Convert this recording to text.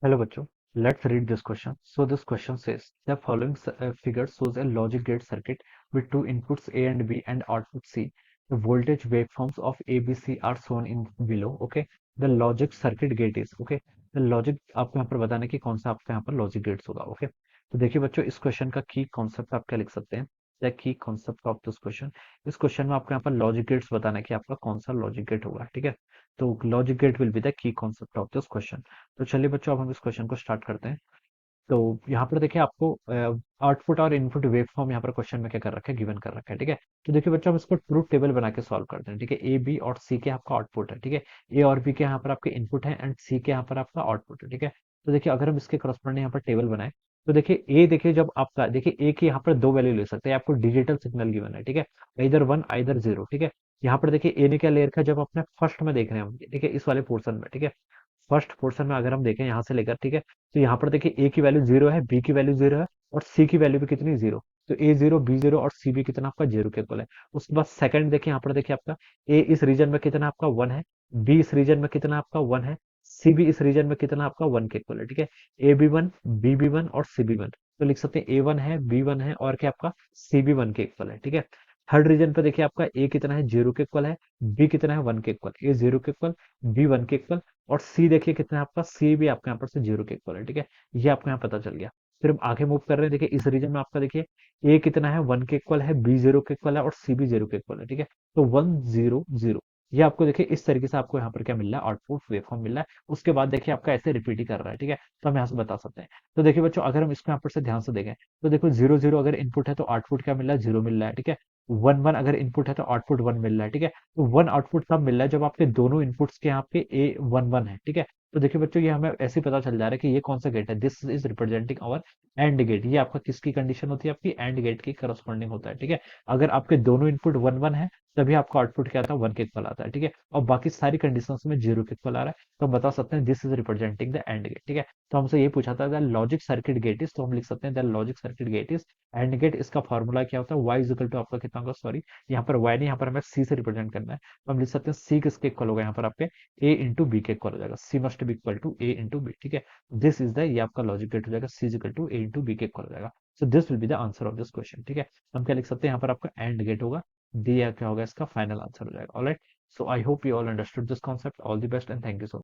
Hello बच्चों, let's read this question. So this question says the following figure shows a logic gate circuit with two inputs A and B and output C. The voltage waveforms of A, B, C are shown in below. Okay, the logic circuit gate is okay. The logic आपको यहाँ पर बताना है कि कौन सा आपका यहाँ पर लॉजिक गेट्स होगा. ओके, तो देखिए बच्चों, इस क्वेश्चन का की कॉन्सेप्ट आप क्या लिख सकते हैं. The key concept of this question. इस क्वेश्चन में आपको यहाँ पर लॉजिक गेट्स बताना है कि आपका कौन सा लॉजिक गेट होगा. ठीक है, तो logic gate will be the key concept of this question. तो चलिए बच्चों, अब हम इस क्वेश्चन को स्टार्ट करते हैं. तो यहाँ पर देखिए आपको आउटपुट और इनपुट वेव फॉर्म यहाँ पर क्वेश्चन में क्या कर रखा है, गिवन कर रखा है. ठीक है, तो देखिए बच्चों, हम इसको ट्रूथ टेबल बना के सॉल्व करते हैं. ठीक है, ए बी और सी के आपका आउटपुट है. ठीक है, ए और बी के यहाँ पर आपके इनपुट है एंड सी के यहाँ पर आपका आउटपुट है. ठीक है, तो देखिए अगर हम इसके करस्पॉन्डिंग यहाँ पर टेबल बनाए, तो देखिए ए, देखिए जब आपका देखिए ए की यहाँ पर दो वैल्यू ले सकते हैं. आपको डिजिटल सिग्नल गिवन है. ठीक है, इधर वन इधर जीरो. ठीक है, यहाँ पर देखिए ए ने क्या ले रखा है, जब अपने फर्स्ट में देख रहे हैं हम, ठीक है, इस वाले पोर्शन में. ठीक है, फर्स्ट पोर्शन में अगर हम देखें यहाँ से लेकर, ठीक है, तो यहाँ पर देखिए ए की वैल्यू जीरो है, बी की वैल्यू जीरो है और सी की वैल्यू भी कितनी, जीरो. तो ए जीरो, बी जीरो और सी भी कितना आपका जीरो के इक्वल है. उसके बाद सेकंड देखिए, यहाँ पर देखिए आपका ए इस रीजन में कितना आपका वन है, बी इस रीजन में कितना आपका वन है, सी भी इस रीजन में कितना आपका वन के इक्वल है. ठीक है, A B one, B B one और सी बी वन. तो लिख सकते हैं ए वन है, बी वन है और क्या आपका सी बी वन के इक्वल है. ठीक है, थर्ड रीजन पे देखिए आपका ए कितना है, जीरो के इक्वल है, बी कितना है, वन के इक्वल, ए जीरो के इक्वल, बी वन के इक्वल और सी देखिए कितना है आपका, सी भी आपका यहाँ पर से जीरो के इक्वल है. ठीक है, ये आपको यहाँ पता चल गया. फिर हम आगे मूव कर रहे हैं. देखिए इस रीजन में आपका देखिए ए कितना है, वन के इक्वल है, बी जीरो के इक्वल है और सी भी जीरो के इक्वल है. ठीक है, तो वन जीरो जीरो, ये आपको देखिए इस तरीके से आपको यहाँ पर क्या मिल रहा है, आउटपुट वेवफॉर्म मिल रहा है. उसके बाद देखिए आपका ऐसे रिपीट ही कर रहा है. ठीक है, तो हम यहाँ से बता सकते हैं. तो देखिए बच्चों, अगर हम इसको यहाँ पर से ध्यान से देखें, तो देखो जीरो जीरो अगर इनपुट है तो आउटपुट क्या मिल रहा है, जीरो मिल रहा है. ठीक है, वन वन अगर इनपुट है तो आउटपुट वन मिल रहा है. ठीक है, तो वन आउटपुट तब मिल रहा है जब आपके दोनों इनपुट्स के यहाँ पे ए वन वन है. ठीक है, तो देखिए बच्चों, ये हमें ऐसे ही पता चल जा रहा है कि ये कौन सा गेट है. This is representing our and gate. ये आपका किसकी कंडीशन होती है, आपकी एंड गेट की करस्पॉन्डिंग होता है. ठीक है, अगर आपके दोनों इनपुट वन वन है तभी आपका आउटपुट क्या आता है, वन के इक्वल आता है. ठीक है, और बाकी सारी कंडीशंस में जीरो के इक्वल आ रहा है, तो हम बता सकते हैं this is representing the and gate. ठीक है, तो हमसे ये पूछा था the logic circuit gate is, तो हम लिख सकते हैं the logic circuit gate is and gate. इसका फॉर्मूला क्या होता है, y इज इक्वल टू आपका कितना होगा, सॉरी यहाँ पर y नहीं, यहाँ पर हमें c से रिप्रेजेंट करना है, तो हम लिख सकते हैं c किसके इक्वल होगा, यहाँ पर आपके a इंटू बी के इक्वल हो जाएगा. c must be equal to a into B. ठीक है, दिस इज द, ये आपका लॉजिक गेट हो जाएगा, c is equal to a into B के इक्वल हो जाएगा. So this will be the answer of this question. ठीक है, हम क्या लिख सकते हैं, यहाँ पर आपका एंड गेट होगा, डी क्या होगा, इसका फाइनल आंसर हो जाएगा. Alright, so I hope you all understood this concept. All the best and thank you so much.